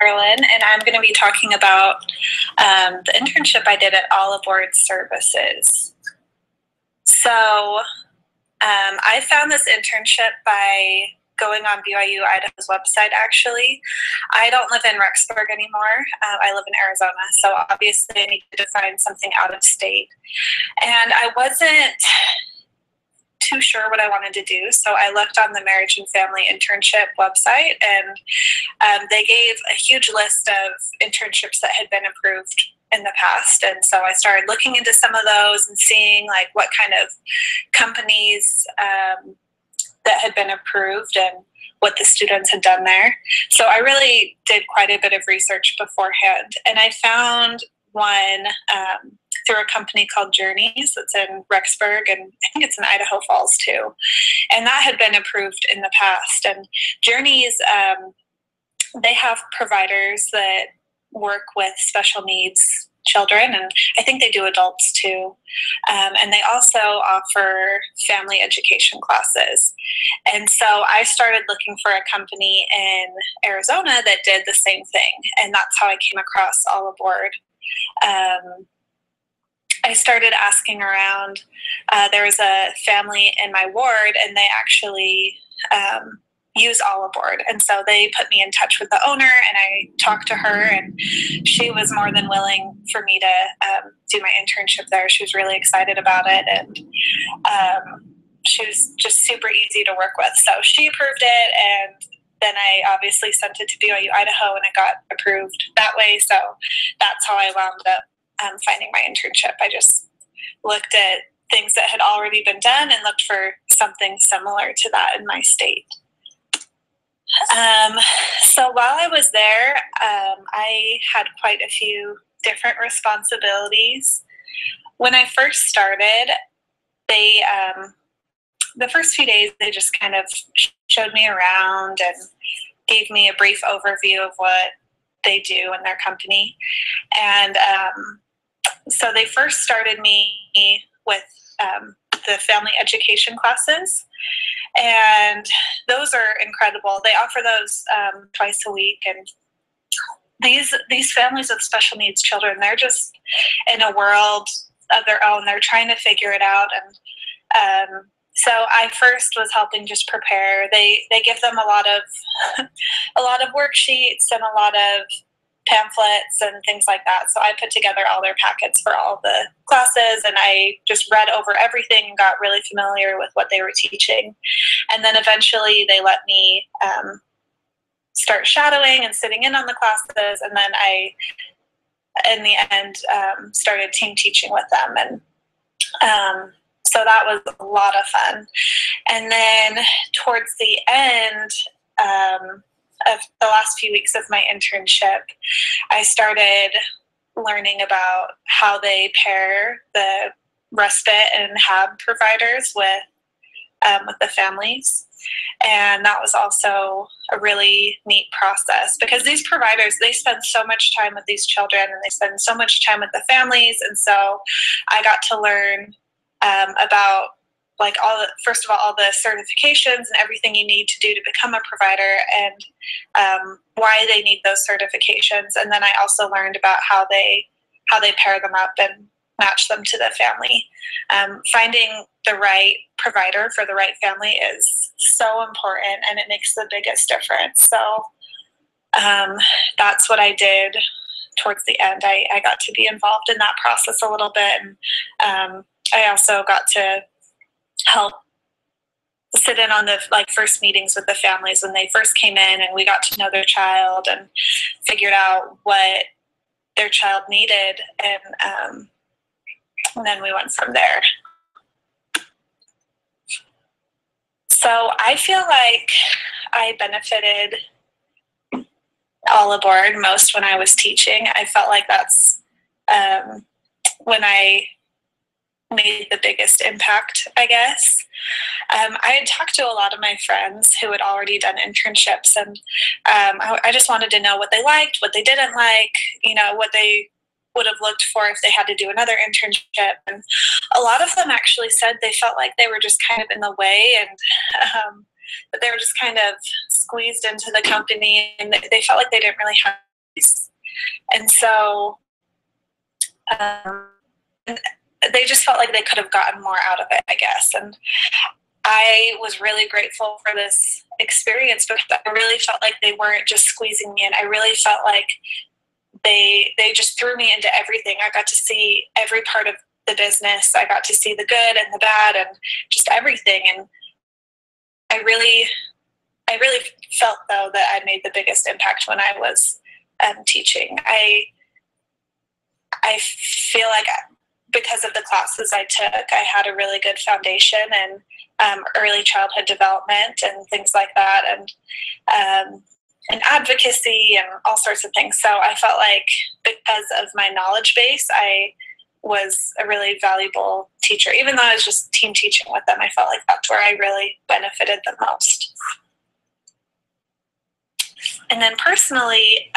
Carolyn, and I'm going to be talking about the internship I did at All Aboard Services. So I found this internship by going on BYU Idaho's website, actually. I don't live in Rexburg anymore. I live in Arizona, so obviously I needed to find something out of state. And I wasn't too sure what I wanted to do, so I looked on the Marriage and Family Internship website, and they gave a huge list of internships that had been approved in the past. And so I started looking into some of those and seeing like what kind of companies that had been approved and what the students had done there. So I really did quite a bit of research beforehand, and I found one through a company called Journeys that's in Rexburg, and I think it's in Idaho Falls too. And that had been approved in the past. And Journeys, they have providers that work with special needs children, and I think they do adults too. And they also offer family education classes. And so I started looking for a company in Arizona that did the same thing, and that's how I came across All Aboard. I started asking around. There was a family in my ward, and they actually use All Aboard. And so they put me in touch with the owner, and I talked to her, and she was more than willing for me to do my internship there. She was really excited about it, and she was just super easy to work with. So she approved it, and then I obviously sent it to BYU Idaho, and it got approved that way. So that's how I wound up finding my internship. I just looked at things that had already been done and looked for something similar to that in my state. So while I was there, I had quite a few different responsibilities. When I first started, they the first few days, they just kind of showed me around and gave me a brief overview of what they do in their company. And so they first started me with the family education classes, and those are incredible. They offer those twice a week, and these families with special needs children, they're just in a world of their own. They're trying to figure it out, and so I first was helping just prepare. They give them a lot of worksheets and a lot of pamphlets and things like that. So I put together all their packets for all the classes, and I just read over everything and got really familiar with what they were teaching. And then eventually they let me start shadowing and sitting in on the classes, and then I, in the end, started team teaching with them. And so that was a lot of fun. And then towards the end of the last few weeks of my internship, I started learning about how they pair the respite and HAB providers with the families. And that was also a really neat process, because these providers, they spend so much time with these children, and they spend so much time with the families. And so I got to learn about like first of all the certifications and everything you need to do to become a provider, and why they need those certifications. And then I also learned about how they pair them up and match them to the family. Finding the right provider for the right family is so important, and it makes the biggest difference. So that's what I did towards the end. I got to be involved in that process a little bit, and I also got to help sit in on the first meetings with the families when they first came in, and we got to know their child and figured out what their child needed, and then we went from there. So I feel like I benefited All Aboard most when I was teaching. I felt like that's when I made the biggest impact, I guess. I had talked to a lot of my friends who had already done internships, and I just wanted to know what they liked, what they didn't like, what they would have looked for if they had to do another internship. And a lot of them actually said they felt like they were just kind of in the way, and that they were just kind of squeezed into the company, and they felt like they didn't really have And so they just felt like they could have gotten more out of it, I guess. And I was really grateful for this experience because I really felt like they weren't just squeezing me in. I really felt like they just threw me into everything. I got to see every part of the business. I got to see the good and the bad and just everything. And I really felt, though, that I made the biggest impact when I was teaching. I feel like because of the classes I took, I had a really good foundation in early childhood development and things like that, and advocacy and all sorts of things. So I felt like because of my knowledge base, I was a really valuable teacher. Even though I was just team teaching with them, I felt like that's where I really benefited the most. And then personally,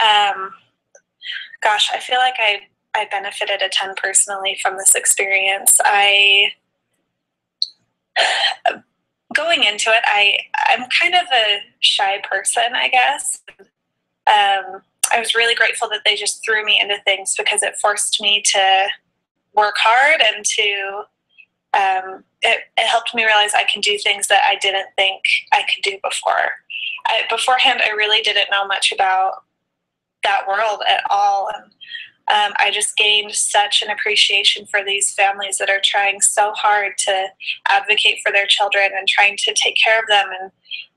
gosh, I feel like I benefited a ton personally from this experience. Going into it, I'm kind of a shy person, I guess. I was really grateful that they just threw me into things because it forced me to work hard and to it helped me realize I can do things that I didn't think I could do before. Beforehand, I really didn't know much about that world at all. And I just gained such an appreciation for these families that are trying so hard to advocate for their children and trying to take care of them.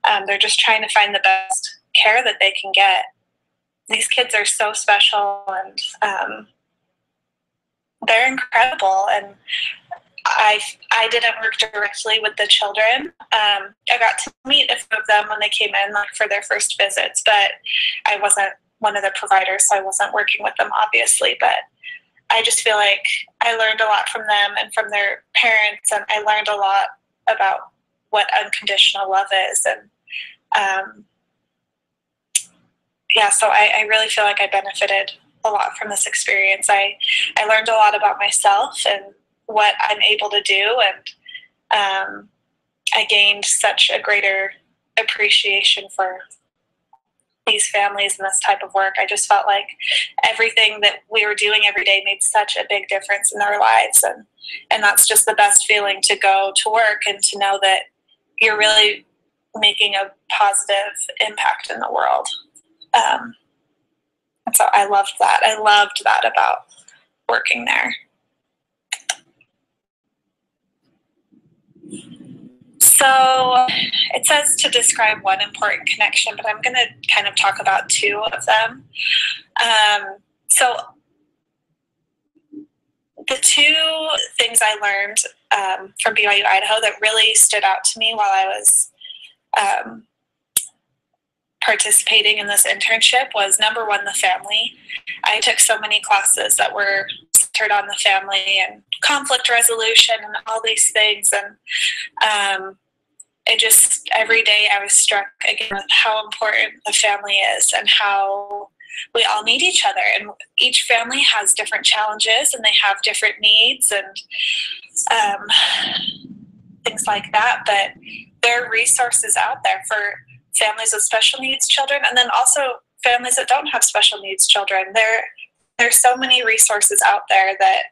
And they're just trying to find the best care that they can get. These kids are so special, and they're incredible. And I didn't work directly with the children. I got to meet a few of them when they came in, like, for their first visits, but I wasn't one of the providers, so I wasn't working with them, obviously. But I just feel like I learned a lot from them and from their parents, and I learned a lot about what unconditional love is. And so I really feel like I benefited a lot from this experience. I learned a lot about myself and what I'm able to do, and I gained such a greater appreciation for these families and this type of work. I just felt like everything that we were doing every day made such a big difference in their lives, and that's just the best feeling, to go to work and to know that you're really making a positive impact in the world. And so I loved that. I loved that about working there. So it says to describe one important connection, but I'm going to kind of talk about two of them. So the two things I learned from BYU Idaho that really stood out to me while I was participating in this internship was, number one, the family. I took so many classes that were centered on the family and conflict resolution and all these things, and it just, every day I was struck again with how important the family is and how we all need each other, and each family has different challenges and they have different needs and things like that, but there are resources out there for families with special needs children, and then also families that don't have special needs children. There's so many resources out there that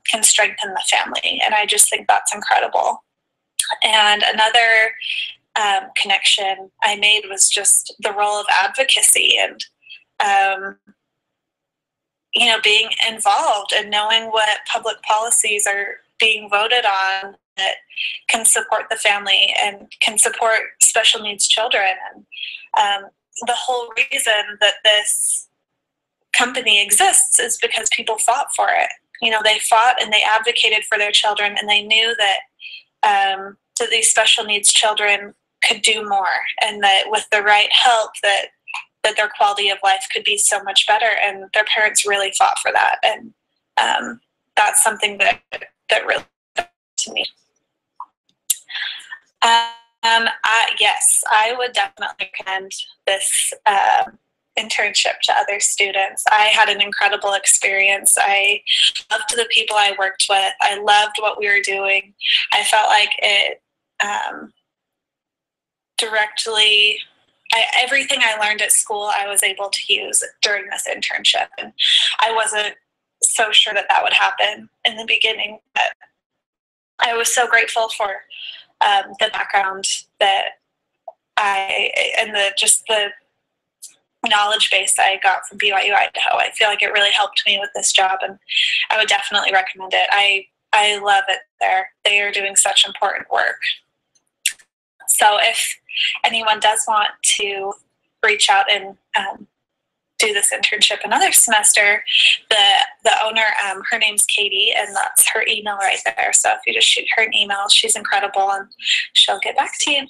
can strengthen the family, and I just think that's incredible. And another connection I made was just the role of advocacy and being involved and knowing what public policies are being voted on that can support the family and can support special needs children. And the whole reason that this company exists is because people fought for it. They fought and they advocated for their children, and they knew that these special needs children could do more, and that with the right help that their quality of life could be so much better, and their parents really fought for that. And that's something that really to me. Yes, I would definitely recommend this internship to other students. I had an incredible experience. I loved the people I worked with. I loved what we were doing. I felt like it directly everything I learned at school, I was able to use during this internship. And I wasn't so sure that that would happen in the beginning, but I was so grateful for the background that and the knowledge base I got from BYU Idaho. I feel like it really helped me with this job, and I would definitely recommend it. I love it there. They are doing such important work. So if anyone does want to reach out and do this internship another semester, the owner, her name's Katie, and that's her email right there. So if you just shoot her an email, she's incredible, and she'll get back to you.